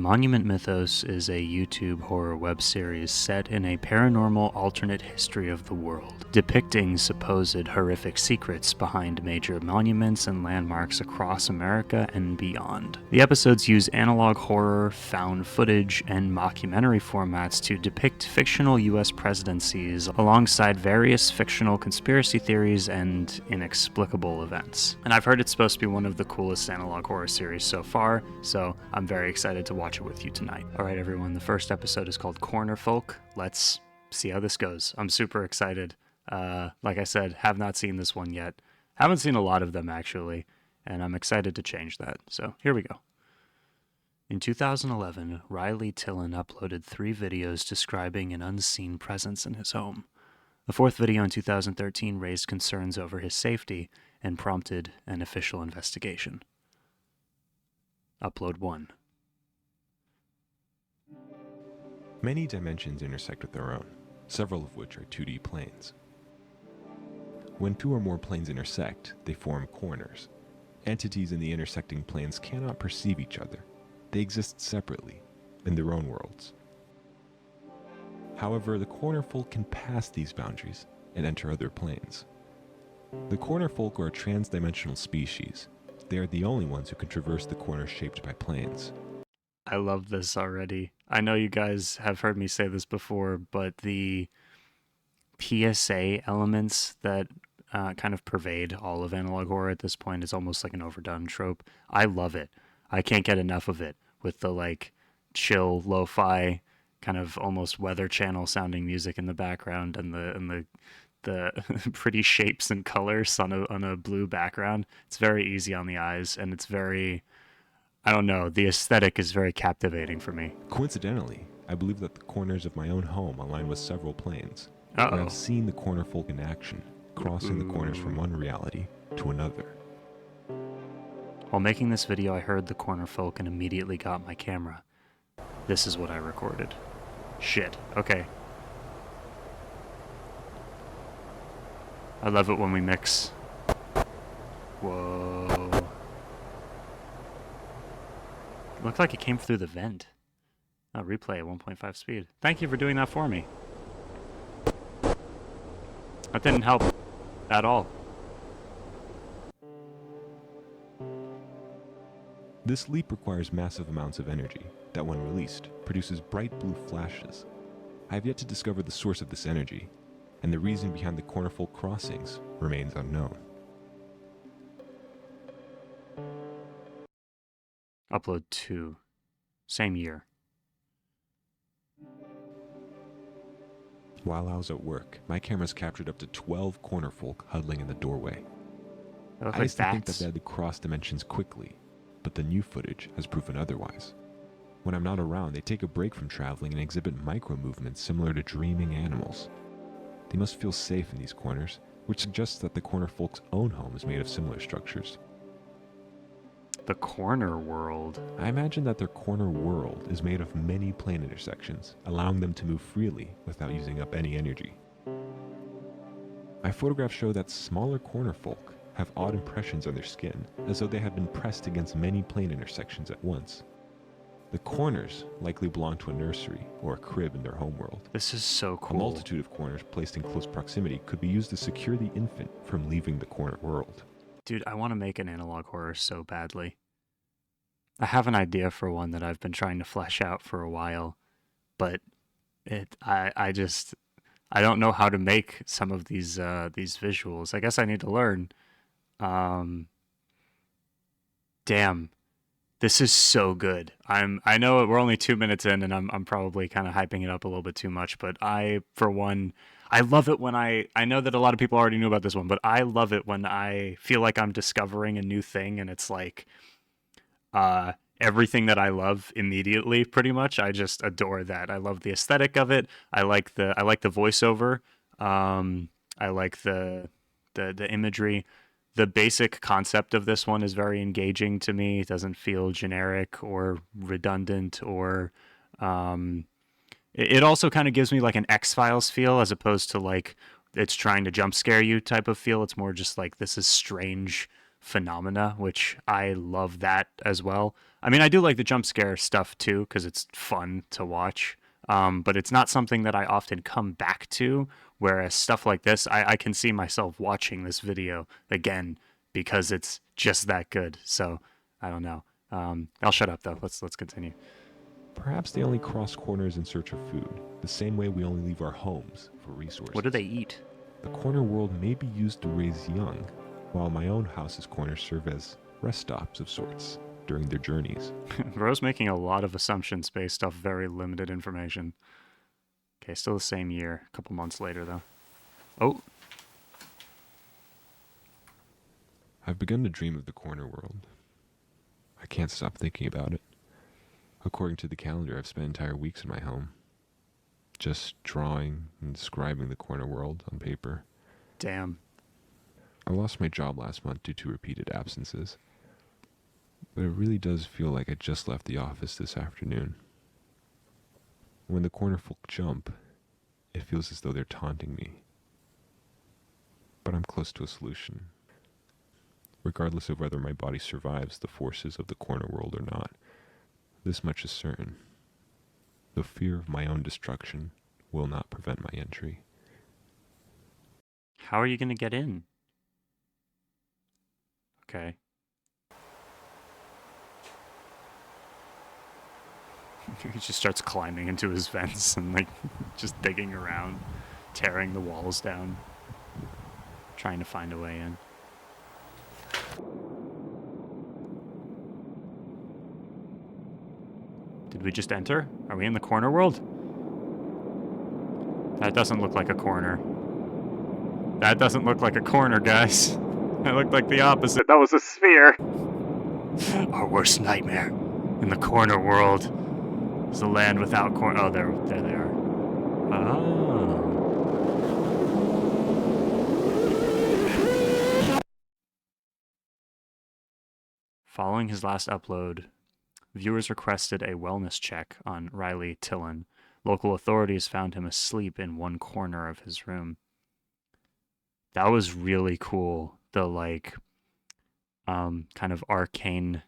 Monument Mythos is a YouTube horror web series set in a paranormal alternate history of the world, depicting supposed horrific secrets behind major monuments and landmarks across America and beyond. The episodes use analog horror, found footage, and mockumentary formats to depict fictional US presidencies alongside various fictional conspiracy theories and inexplicable events. And I've heard it's supposed to be one of the coolest analog horror series so far, so I'm very excited to watch it with you tonight. Alright everyone, the first episode is called Cornerfolk. Let's see how this goes. I'm super excited. Like I said, have not seen this one yet. Haven't seen a lot of them actually, and I'm excited to change that. So here we go. In 2011, Riley Tillon uploaded 3 videos describing an unseen presence in his home. The 4th video in 2013 raised concerns over his safety and prompted an official investigation. Upload 1. Many dimensions intersect with our own, several of which are 2D planes. When 2 or more planes intersect, they form corners. Entities in the intersecting planes cannot perceive each other. They exist separately, in their own worlds. However, the Cornerfolk can pass these boundaries and enter other planes. The Cornerfolk are a trans-dimensional species. They are the only ones who can traverse the corners shaped by planes. I love this already. I know you guys have heard me say this before, but the PSA elements that kind of pervade all of analog horror at this point is almost like an overdone trope. I love it. I can't get enough of it, with the like chill lo-fi kind of almost Weather Channel sounding music in the background and the pretty shapes and colors on a blue background. It's very easy on the eyes, and it's very, I don't know, the aesthetic is very captivating for me. Coincidentally, I believe that the corners of my own home align with several planes. Uh-oh. And I've seen the Cornerfolk in action, crossing the corners from one reality to another. While making this video, I heard the Cornerfolk and immediately got my camera. This is what I recorded. Shit. Okay. I love it when we mix. Whoa. Looked like it came through the vent. Oh, replay at 1.5 speed. Thank you for doing that for me. That didn't help at all. This leap requires massive amounts of energy that, when released, produces bright blue flashes. I have yet to discover the source of this energy, and the reason behind the Cornerfolk crossings remains unknown. Upload 2. Same year. While I was at work, my cameras captured up to 12 Cornerfolk huddling in the doorway. They look I like used to think that bats. they had to cross dimensions quickly, but the new footage has proven otherwise. When I'm not around, they take a break from traveling and exhibit micro-movements similar to dreaming animals. They must feel safe in these corners, which suggests that the Cornerfolk's own home is made of similar structures. The corner world. I imagine that their corner world is made of many plane intersections, allowing them to move freely without using up any energy. My photographs show that smaller Cornerfolk have odd impressions on their skin, as though they have been pressed against many plane intersections at once. The corners likely belong to a nursery or a crib in their homeworld. This is so A cool. multitude of corners placed in close proximity could be used to secure the infant from leaving the corner world. Dude, I want to make an analog horror so badly. I have an idea for one that I've been trying to flesh out for a while, but I don't know how to make some of these visuals. I guess I need to learn. Damn, this is so good. I know we're only 2 minutes in, and I'm probably kind of hyping it up a little bit too much, but I, for one, I love it when I know that a lot of people already knew about this one, but I love it when I feel like I'm discovering a new thing, and it's like everything that I love immediately, pretty much. I just adore that. I love the aesthetic of it. I like the voiceover. I like the imagery. The basic concept of this one is very engaging to me. It doesn't feel generic or redundant, or it also kind of gives me like an X-Files feel, as opposed to like it's trying to jump scare you type of feel. It's more just like, this is strange phenomena, which I love that as well. I mean, I do like the jump scare stuff too, because it's fun to watch. But it's not something that I often come back to. Whereas stuff like this, I can see myself watching this video again because it's just that good. So I don't know. I'll shut up though. Let's continue. Perhaps they only cross corners in search of food, the same way we only leave our homes for resources. What do they eat? The corner world may be used to raise young, while my own house's corners serve as rest stops of sorts during their journeys. Bro's making a lot of assumptions based off very limited information. Okay, still the same year. A couple months later, though. Oh. I've begun to dream of the corner world. I can't stop thinking about it. According to the calendar, I've spent entire weeks in my home, just drawing and describing the corner world on paper. Damn. I lost my job last month due to repeated absences, but it really does feel like I just left the office this afternoon. When the Cornerfolk jump, it feels as though they're taunting me. But I'm close to a solution. Regardless of whether my body survives the forces of the corner world or not, this much is certain. The fear of my own destruction will not prevent my entry. How are you going to get in? Okay. He just starts climbing into his vents and, like, just digging around, tearing the walls down, trying to find a way in. Did we just enter? Are we in the corner world? That doesn't look like a corner. That doesn't look like a corner, guys. That looked like the opposite. That was a sphere. Our worst nightmare in the corner world is the land without corner. Oh, there they are. Oh. Following his last upload, viewers requested a wellness check on Riley Tillon. Local authorities found him asleep in one corner of his room. That was really cool. The, like, kind of arcane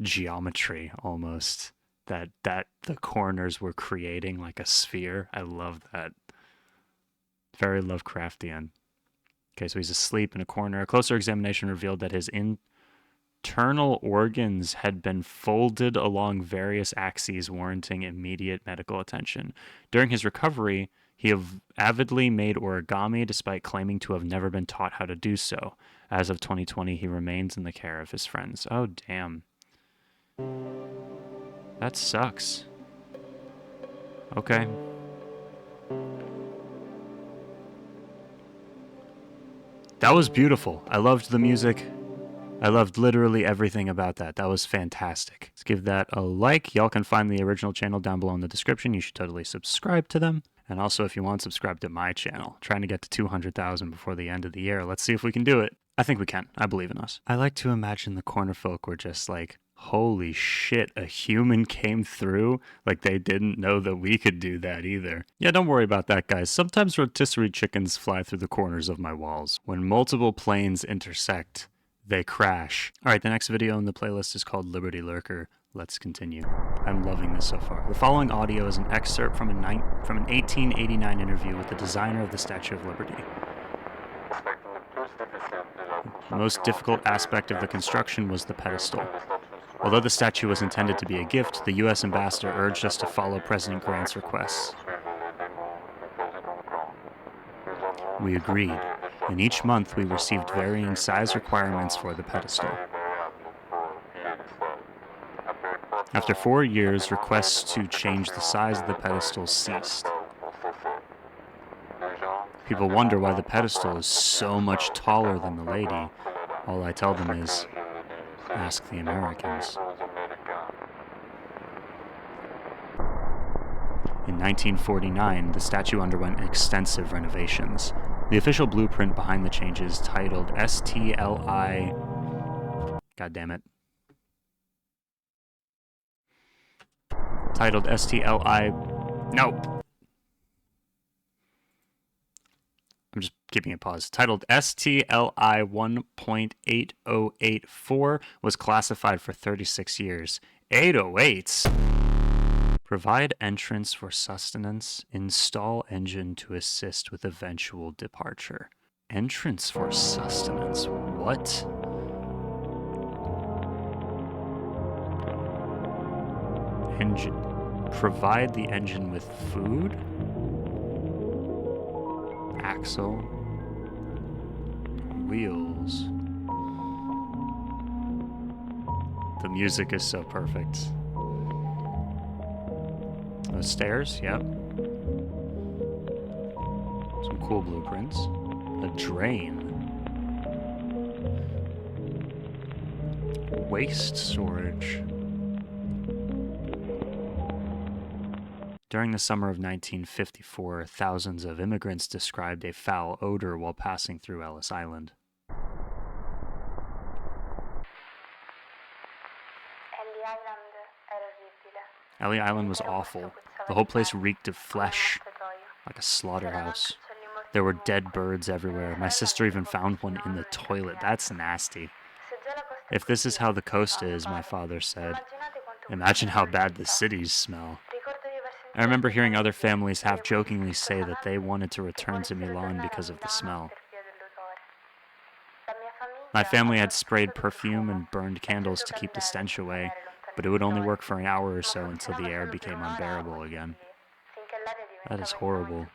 geometry almost that the corners were creating like a sphere. I love that. Very Lovecraftian. Okay, so he's asleep in a corner. A closer examination revealed that his internal organs had been folded along various axes, warranting immediate medical attention. During his recovery, he avidly made origami despite claiming to have never been taught how to do so. As of 2020, he remains in the care of his friends. Oh, damn. That sucks. Okay. That was beautiful. I loved the music. I loved literally everything about that. That was fantastic. Let's give that a like. Y'all can find the original channel down below in the description. You should totally subscribe to them. And also, if you want, subscribe to my channel. Trying to get to 200,000 before the end of the year. Let's see if we can do it. I think we can. I believe in us. I like to imagine the Cornerfolk were just like, holy shit, a human came through? Like they didn't know that we could do that either. Yeah, don't worry about that, guys. Sometimes rotisserie chickens fly through the corners of my walls. When multiple planes intersect, they crash. Alright, the next video in the playlist is called Liberty Lurker. Let's continue. I'm loving this so far. The following audio is an excerpt from an 1889 interview with the designer of the Statue of Liberty. The most difficult aspect of the construction was the pedestal. Although the statue was intended to be a gift, the U.S. ambassador urged us to follow President Grant's requests. We agreed, and each month we received varying size requirements for the pedestal. After 4 years, requests to change the size of the pedestal ceased. People wonder why the pedestal is so much taller than the lady. All I tell them is, ask the Americans. In 1949, the statue underwent extensive renovations. The official blueprint behind the changes, titled STLI... God damn it. Titled STLI... Nope. I'm just keeping it paused. Titled STLI 1.8084 was classified for 36 years. 808s. Provide entrance for sustenance. Install engine to assist with eventual departure. Entrance for sustenance. What? Engine. Provide the engine with food. Axle. Wheels. The music is so perfect. Those stairs, yep. Some cool blueprints. A drain. Waste storage. During the summer of 1954, thousands of immigrants described a foul odor while passing through Ellis Island. Ellie Island was awful. The whole place reeked of flesh, like a slaughterhouse. There were dead birds everywhere. My sister even found one in the toilet. That's nasty. If this is how the coast is, my father said, imagine how bad the cities smell. I remember hearing other families half-jokingly say that they wanted to return to Milan because of the smell. My family had sprayed perfume and burned candles to keep the stench away, but it would only work for an hour or so until the air became unbearable again. That is horrible.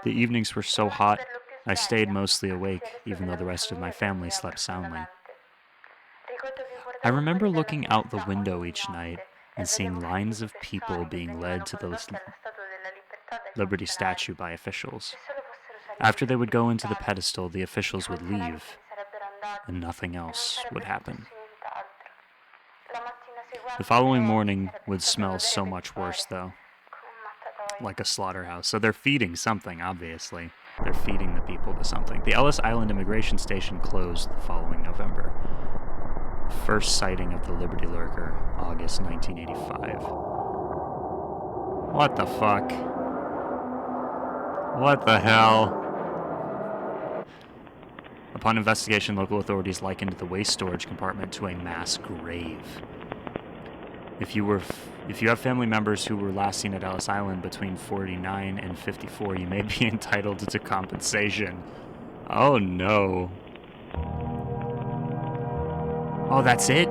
The evenings were so hot, I stayed mostly awake, even though the rest of my family slept soundly. I remember looking out the window each night and seeing lines of people being led to the Liberty statue by officials. After they would go into the pedestal, the officials would leave, and nothing else would happen. The following morning would smell so much worse, though. Like a slaughterhouse. So they're feeding something, obviously. They're feeding the people to something. The Ellis Island Immigration Station closed the following November. First sighting of the Liberty Lurker, August 1985. What the fuck? What the hell? Upon investigation, local authorities likened the waste storage compartment to a mass grave. If you have family members who were last seen at Ellis Island between 49 and 54, you may be entitled to compensation. Oh no. Oh, that's it?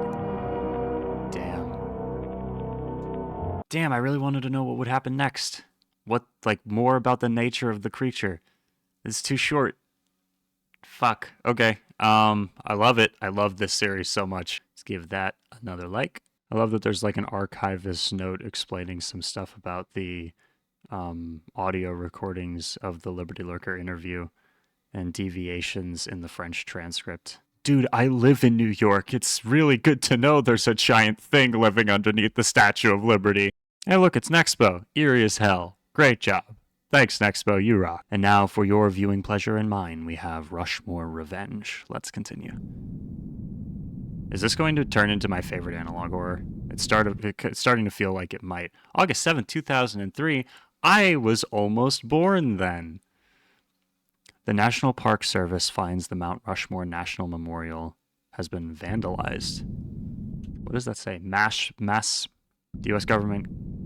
Damn, I really wanted to know what would happen next. More about the nature of the creature. It's too short. Fuck. Okay. I love it. I love this series so much. Let's give that another like. I love that there's an archivist note explaining some stuff about the audio recordings of the Liberty Lurker interview and deviations in the French transcript. Dude, I live in New York. It's really good to know there's a giant thing living underneath the Statue of Liberty. Hey, look, it's Nexpo. Eerie as hell. Great job. Thanks, Nexpo. You rock. And now, for your viewing pleasure and mine, we have Rushmore Revenge. Let's continue. Is this going to turn into my favorite analog horror? It's starting to feel like it might. August 7th, 2003. I was almost born then. The National Park Service finds the Mount Rushmore National Memorial has been vandalized. What does that say? The U.S. government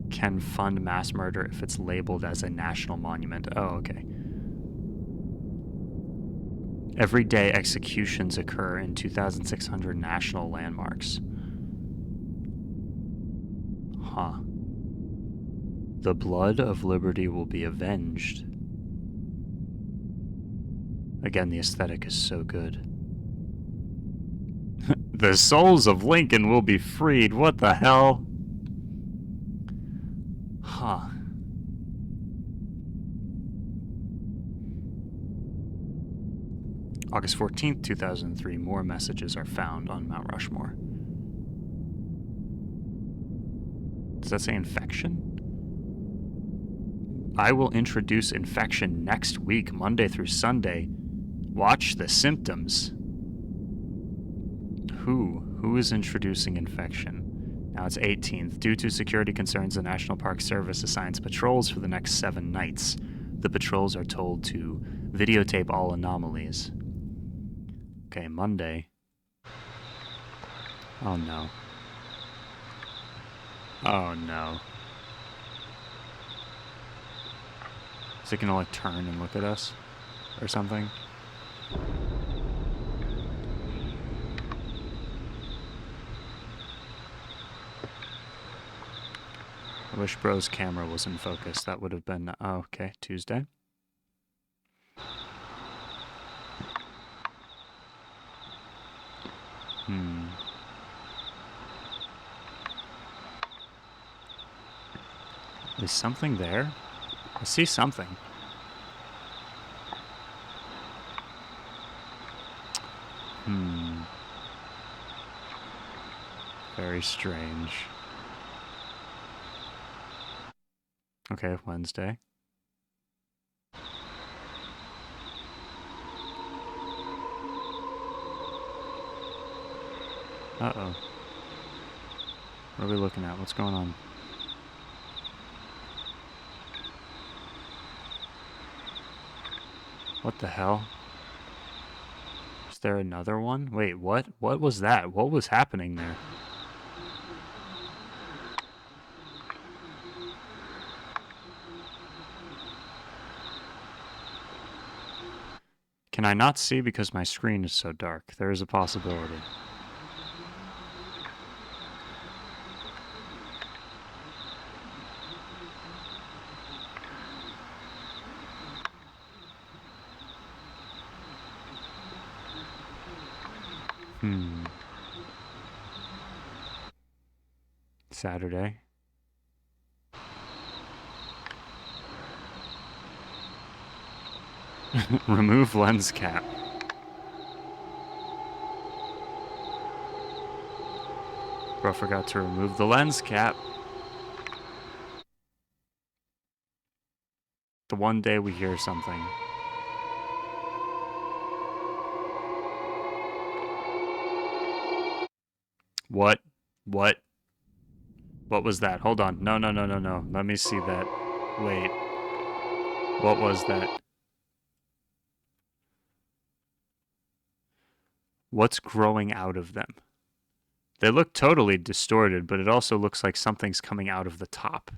can fund mass murder if it's labeled as a national monument. Oh, okay. Every day, executions occur in 2,600 national landmarks. Huh. The blood of liberty will be avenged. Again, the aesthetic is so good. The souls of Lincoln will be freed. What the hell? Huh. August 14th, 2003, more messages are found on Mount Rushmore. Does that say infection? I will introduce infection next week, Monday through Sunday. Watch the symptoms. Who is introducing infection? Now it's 18th. Due to security concerns, the National Park Service assigns patrols for the next 7 nights. The patrols are told to videotape all anomalies. Okay, Monday. Oh no. Oh no. Is it gonna like turn and look at us? Or something? I wish Bro's camera was in focus. That would have been... Oh, okay, Tuesday. Is something there? I see something. Very strange. Okay, Wednesday. Uh-oh. What are we looking at? What's going on? What the hell? Is there another one? Wait, what? What was that? What was happening there? Can I not see because my screen is so dark? There is a possibility. Saturday. Remove lens cap. Bro forgot to remove the lens cap. The one day we hear something. What? What? What was that? Hold on. No, no, no, no, no. Let me see that. Wait. What was that? What's growing out of them? They look totally distorted, but it also looks like something's coming out of the top.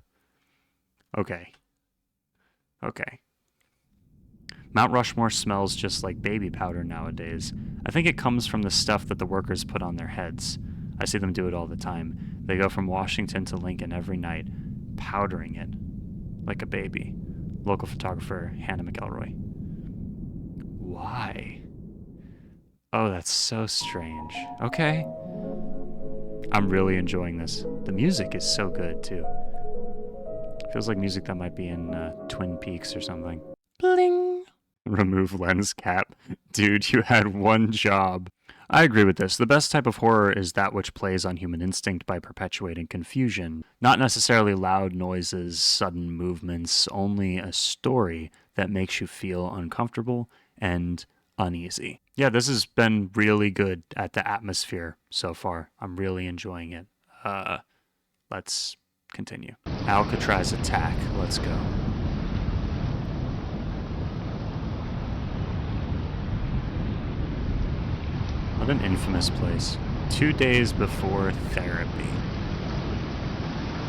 Okay. Okay. Mount Rushmore smells just like baby powder nowadays. I think it comes from the stuff that the workers put on their heads. I see them do it all the time. They go from Washington to Lincoln every night, powdering it like a baby. Local photographer Hannah McElroy. Why? Oh, that's so strange. Okay. I'm really enjoying this. The music is so good, too. Feels like music that might be in Twin Peaks or something. Bling! Remove lens cap. Dude, you had one job. I agree with this. The best type of horror is that which plays on human instinct by perpetuating confusion. Not necessarily loud noises, sudden movements, only a story that makes you feel uncomfortable and uneasy. Yeah, this has been really good at the atmosphere so far. I'm really enjoying it. Let's continue. Alcatraz Attack. Let's go. What an infamous place. 2 days before therapy.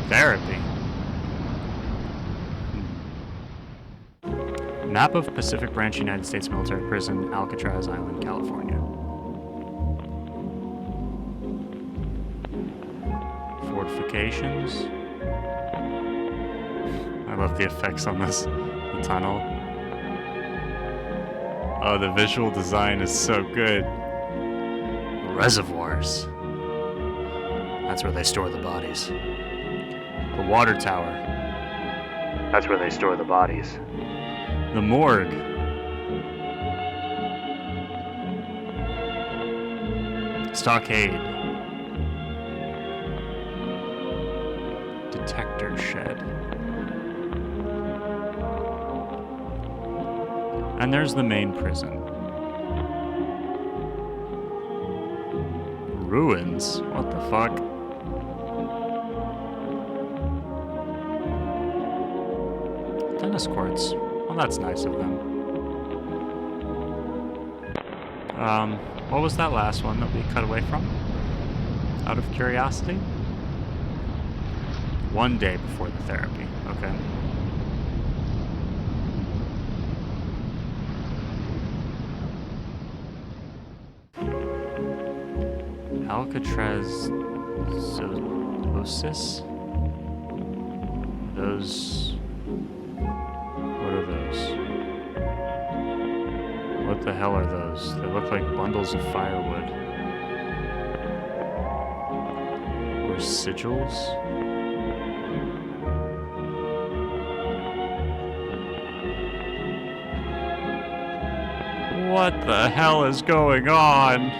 Therapy? Map of Pacific Branch United States Military Prison, Alcatraz Island, California. Fortifications. I love the effects on this. The tunnel. Oh, the visual design is so good. Reservoirs. That's where they store the bodies. The water tower. That's where they store the bodies. The morgue. Stockade. Detector shed. And there's the main prison. Ruins? What the fuck? Tennis courts. Well, that's nice of them. What was that last one that we cut away from? out of curiosity? One day before the therapy, okay. Alcatraz Attack? Those... What are those? What the hell are those? They look like bundles of firewood. Or sigils? What the hell is going on?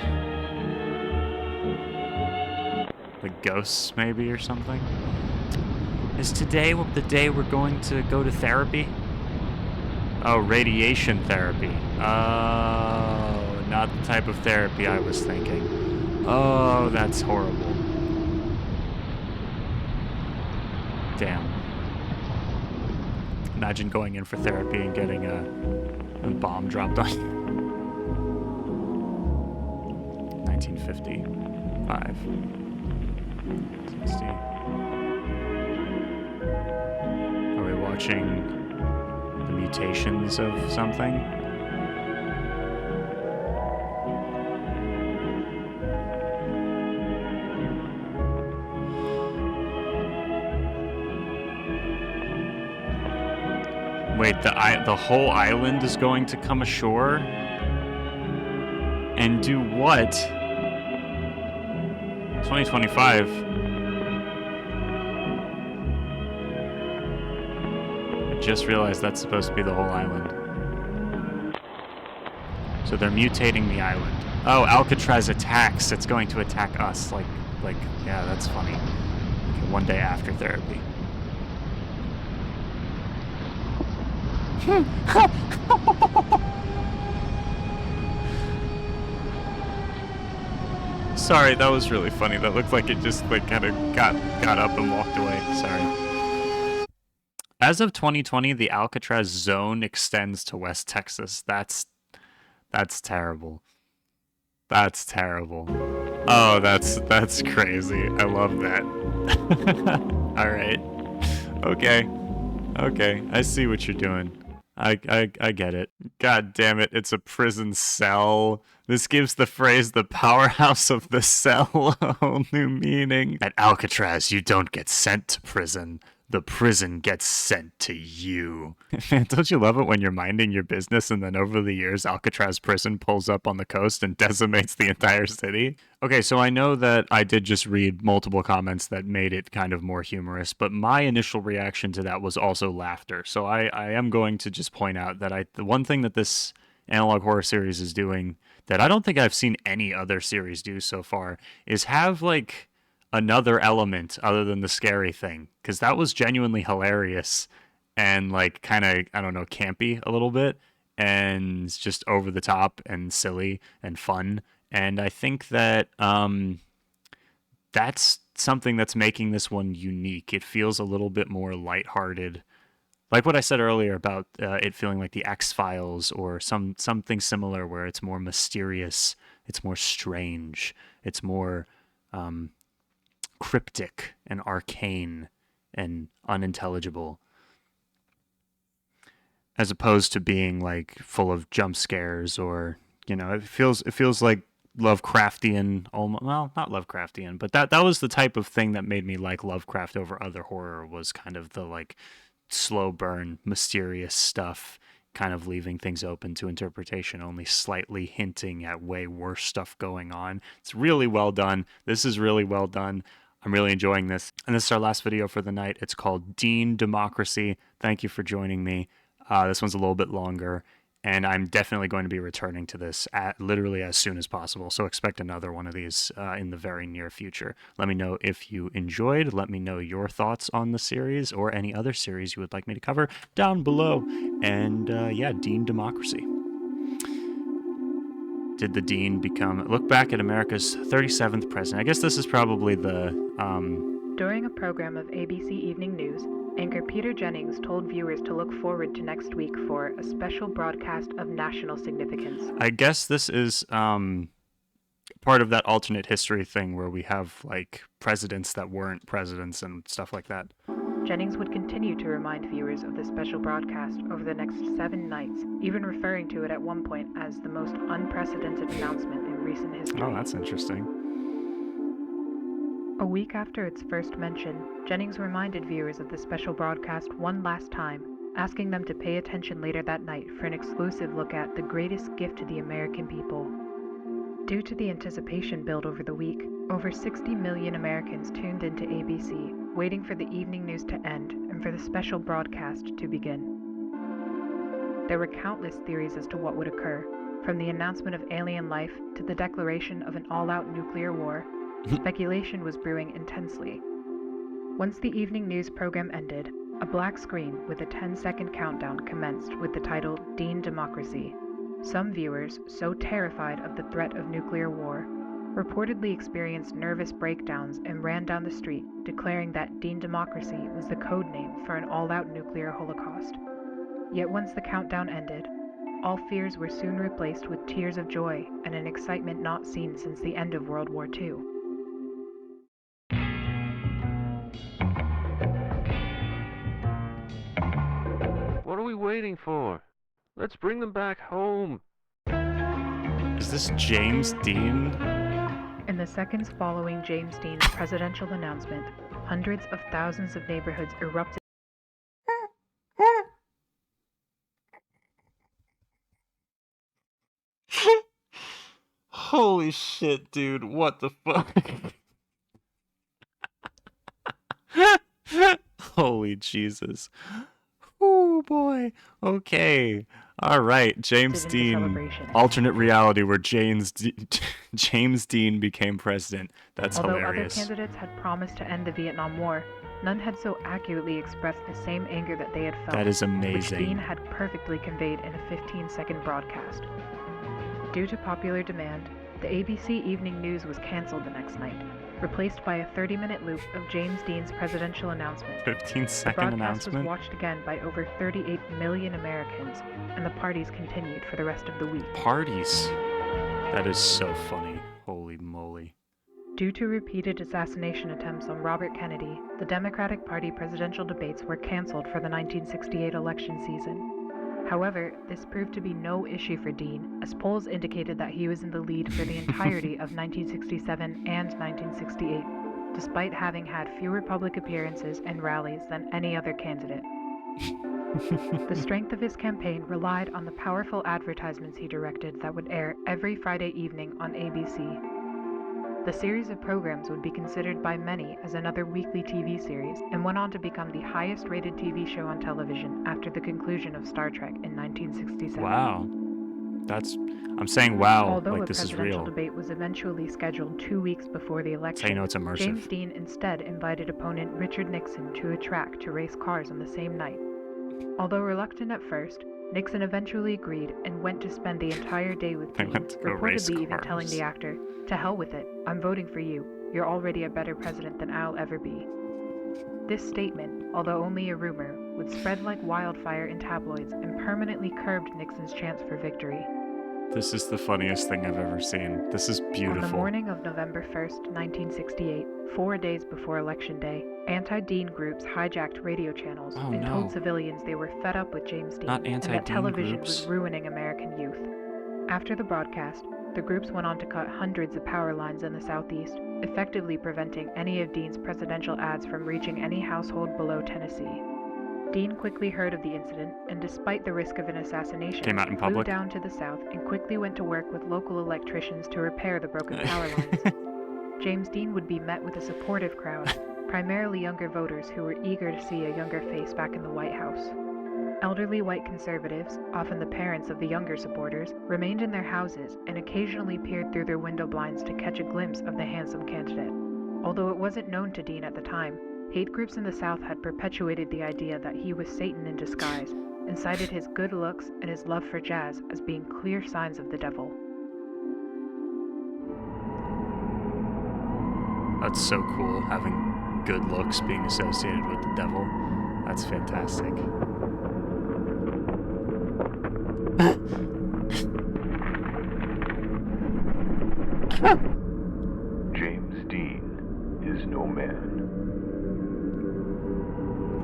The ghosts, maybe, or something? Is today the day we're going to go to therapy? Oh, radiation therapy. Oh, not the type of therapy I was thinking. Oh, that's horrible. Damn. Imagine going in for therapy and getting a bomb dropped on you. 1955. 60. Are we watching the mutations of something? Wait, the whole island is going to come ashore? And do what? 2025. I just realized that's supposed to be the whole island. So they're mutating the island. Oh, Alcatraz attacks. It's going to attack us. Like, yeah, that's funny. Okay, one day after therapy. Sorry, that was really funny. That looked like it just kind of got up and walked away. Sorry. As of 2020, the Alcatraz zone extends to West Texas. That's terrible. That's terrible. Oh, that's crazy. I love that. All right. Okay. I see what you're doing. I get it. God damn it, it's a prison cell. This gives the phrase the powerhouse of the cell a whole new meaning. At Alcatraz, you don't get sent to prison. The prison gets sent to you. Man, don't you love it when you're minding your business and then over the years Alcatraz prison pulls up on the coast and decimates the entire city? Okay, so I know that I did just read multiple comments that made it kind of more humorous, but my initial reaction to that was also laughter. So I am going to just point out that the one thing that this analog horror series is doing that I don't think I've seen any other series do so far is have like another element other than the scary thing, because that was genuinely hilarious and like kind of, I don't know, campy a little bit and just over the top and silly and fun. And I think that that's something that's making this one unique. It feels a little bit more lighthearted, like what I said earlier about it feeling like the X-Files or something similar, where it's more mysterious, it's more strange, it's more cryptic and arcane and unintelligible, as opposed to being like full of jump scares, or, you know, it feels like Lovecraftian, almost. Well, not Lovecraftian, but that was the type of thing that made me like Lovecraft over other horror, was kind of the like slow burn, mysterious stuff, kind of leaving things open to interpretation, only slightly hinting at way worse stuff going on. It's really well done. This is really well done. I'm really enjoying this. And this is our last video for the night. It's called Dean Democracy. Thank you for joining me. This one's a little bit longer, and I'm definitely going to be returning to this literally as soon as possible. So expect another one of these in the very near future. Let me know if you enjoyed. Let me know your thoughts on the series or any other series you would like me to cover down below. And yeah, Dean Democracy. Did the Dean look back at America's 37th president? I guess this is probably the... During a program of ABC Evening News, anchor Peter Jennings told viewers to look forward to next week for a special broadcast of national significance. I guess this is part of that alternate history thing where we have like presidents that weren't presidents and stuff like that. Jennings would continue to remind viewers of the special broadcast over the next 7 nights, even referring to it at one point as the most unprecedented announcement in recent history. Oh, that's interesting. A week after its first mention, Jennings reminded viewers of the special broadcast one last time, asking them to pay attention later that night for an exclusive look at the greatest gift to the American people. Due to the anticipation built over the week, over 60 million Americans tuned into ABC, waiting for the evening news to end and for the special broadcast to begin. There were countless theories as to what would occur, from the announcement of alien life to the declaration of an all-out nuclear war. Speculation was brewing intensely. Once the evening news program ended, a black screen with a 10-second countdown commenced with the title Dean Democracy. Some viewers, so terrified of the threat of nuclear war, reportedly experienced nervous breakdowns and ran down the street, declaring that Dean Democracy was the code name for an all-out nuclear holocaust. Yet once the countdown ended, all fears were soon replaced with tears of joy and an excitement not seen since the end of World War II. What are we waiting for? Let's bring them back home. Is this James Dean? In the seconds following James Dean's presidential announcement, hundreds of thousands of neighborhoods erupted. Holy shit, dude. What the fuck? Holy Jesus. Oh boy. Okay. All right. James into Dean. celebration. Alternate reality where James Dean became president. That's Although hilarious. other candidates had promised to end the Vietnam War, none had so accurately expressed the same anger that they had felt. That is Which amazing. Dean had perfectly conveyed in a 15-second broadcast. Due to popular demand, the ABC Evening News was canceled the next night, replaced by a 30-minute loop of James Dean's presidential announcement. 15-second The broadcast announcement. was watched again by over 38 million Americans, and the parties continued for the rest of the week. Parties. That is so funny. Holy moly. Due to repeated assassination attempts on Robert Kennedy, the Democratic Party presidential debates were canceled for the 1968 election season. However, this proved to be no issue for Dean, as polls indicated that he was in the lead for the entirety of 1967 and 1968, despite having had fewer public appearances and rallies than any other candidate. The strength of his campaign relied on the powerful advertisements he directed that would air every Friday evening on ABC. The series of programs would be considered by many as another weekly TV series, and went on to become the highest-rated TV show on television after the conclusion of Star Trek in 1967. Wow. I'm saying wow, Although like a this is presidential real. debate was eventually scheduled 2 weeks before the That's how election, you know it's immersive. James Dean instead invited opponent Richard Nixon to a track to race cars on the same night. Although reluctant at first, Nixon eventually agreed and went to spend the entire day with They Dean, went to go race reportedly even telling cars. the actor, "To hell with it, I'm voting for you. You're already a better president than I'll ever be." This statement, although only a rumor, would spread like wildfire in tabloids and permanently curbed Nixon's chance for victory. This is the funniest thing I've ever seen. This is beautiful. On the morning of November 1st, 1968, 4 days before Election Day, anti-Dean groups hijacked radio channels Oh, and no. told civilians they were fed up with James Dean Not and that anti-Dean television groups. was ruining American youth. After the broadcast, the groups went on to cut hundreds of power lines in the southeast, effectively preventing any of Dean's presidential ads from reaching any household below Tennessee. Dean quickly heard of the incident, and despite the risk of an assassination, Came out in flew public? down to the south and quickly went to work with local electricians to repair the broken power lines. James Dean would be met with a supportive crowd, primarily younger voters who were eager to see a younger face back in the White House. Elderly white conservatives, often the parents of the younger supporters, remained in their houses and occasionally peered through their window blinds to catch a glimpse of the handsome candidate. Although it wasn't known to Dean at the time, hate groups in the South had perpetuated the idea that he was Satan in disguise, and cited his good looks and his love for jazz as being clear signs of the devil. That's so cool, having good looks being associated with the devil. That's fantastic.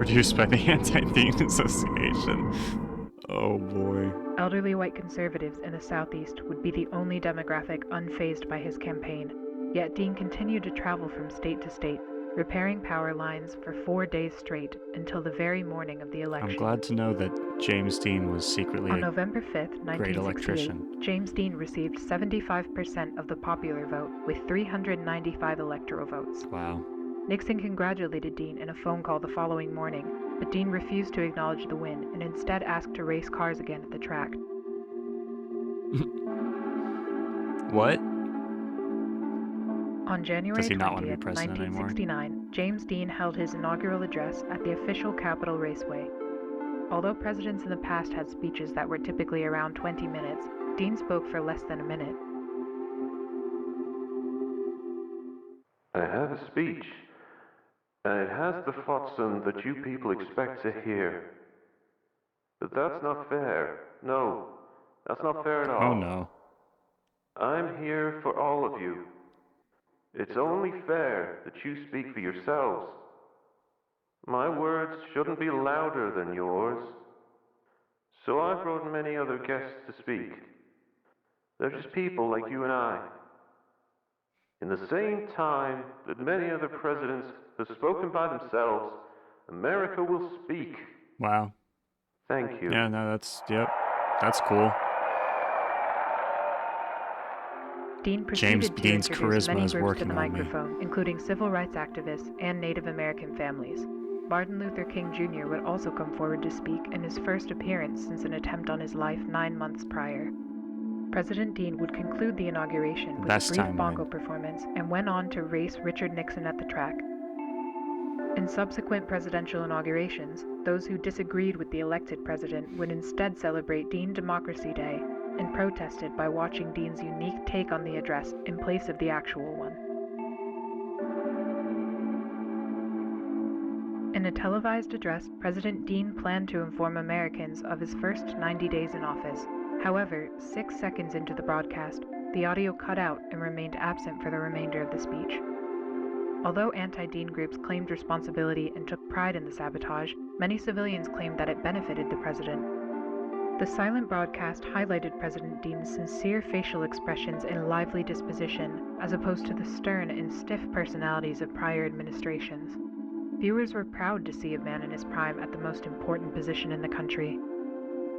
produced by the Anti-Theme Association. Oh boy. Elderly white conservatives in the Southeast would be the only demographic unfazed by his campaign. Yet Dean continued to travel from state to state, repairing power lines for 4 days straight until the very morning of the election. I'm glad to know that James Dean was secretly On a November 5th, great 1968, electrician. James Dean received 75% of the popular vote with 395 electoral votes. Wow. Nixon congratulated Dean in a phone call the following morning, but Dean refused to acknowledge the win and instead asked to race cars again at the track. What? On January Does he not want to be 20th, president anymore? 1969, James Dean held his inaugural address at the official Capitol Raceway. Although presidents in the past had speeches that were typically around 20 minutes, Dean spoke for less than a minute. I have a speech, and it has the flotsam that you people expect to hear. But that's not fair. No, that's not fair at all. Oh no. I'm here for all of you. It's only fair that you speak for yourselves. My words shouldn't be louder than yours. So I brought many other guests to speak. They're just people like you and I. In the same time that many other presidents have spoken by themselves, America will speak. Wow. Thank you. Yeah, no, that's cool. Dean James proceeded to Dean's introduce charisma many is groups to working the on me. microphone, including civil rights activists and Native American families. Martin Luther King Jr. would also come forward to speak in his first appearance since an attempt on his life 9 months prior. President Dean would conclude the inauguration with Best a brief time bongo win. performance and went on to race Richard Nixon at the track. In subsequent presidential inaugurations, those who disagreed with the elected president would instead celebrate Dean Democracy Day and protested by watching Dean's unique take on the address in place of the actual one. In a televised address, President Dean planned to inform Americans of his first 90 days in office. However, 6 seconds into the broadcast, the audio cut out and remained absent for the remainder of the speech. Although anti-Dean groups claimed responsibility and took pride in the sabotage, many civilians claimed that it benefited the president. The silent broadcast highlighted President Dean's sincere facial expressions and lively disposition, as opposed to the stern and stiff personalities of prior administrations. Viewers were proud to see a man in his prime at the most important position in the country.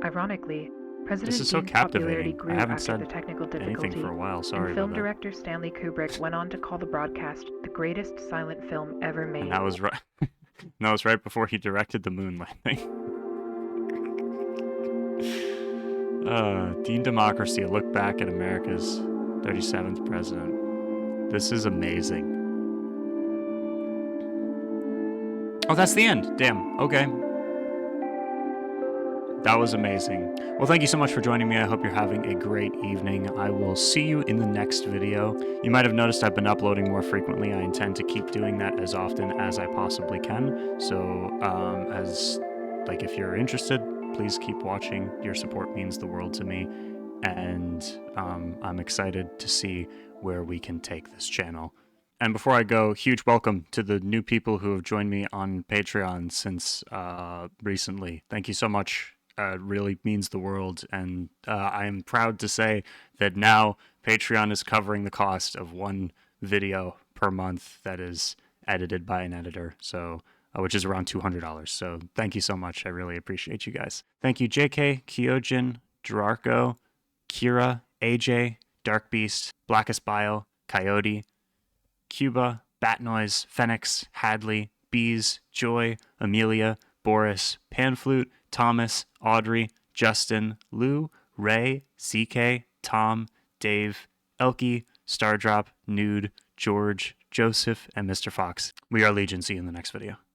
Ironically, President This is so Dean's popularity captivating. grew I haven't after said the technical anything difficulty, for a while. Sorry and film about that. director Stanley Kubrick went on to call the broadcast the greatest silent film ever made. And that was right. That was right before he directed the moon landing. Dean Democracy, a look back at America's 37th president. This is amazing. Oh, that's the end. Damn. Okay. That was amazing. Well, thank you so much for joining me. I hope you're having a great evening. I will see you in the next video. You might have noticed I've been uploading more frequently. I intend to keep doing that as often as I possibly can. So, if you're interested, please keep watching. Your support means the world to me. And I'm excited to see where we can take this channel. And before I go, huge welcome to the new people who have joined me on Patreon since recently. Thank you so much. Really means the world. And I am proud to say that now Patreon is covering the cost of one video per month that is edited by an editor. So, which is around $200. So thank you so much. I really appreciate you guys. Thank you, JK, Kyojin, Gerarco, Kira, AJ, Dark Beast, Blackest Bio, Coyote, Cuba, Bat Noise, Phoenix, Hadley, Bees, Joy, Amelia, Boris, Panflute, Thomas, Audrey, Justin, Lou, Ray, ZK, Tom, Dave, Elkie, Stardrop, Nude, George, Joseph, and Mr. Fox. We are Legion. See you in the next video.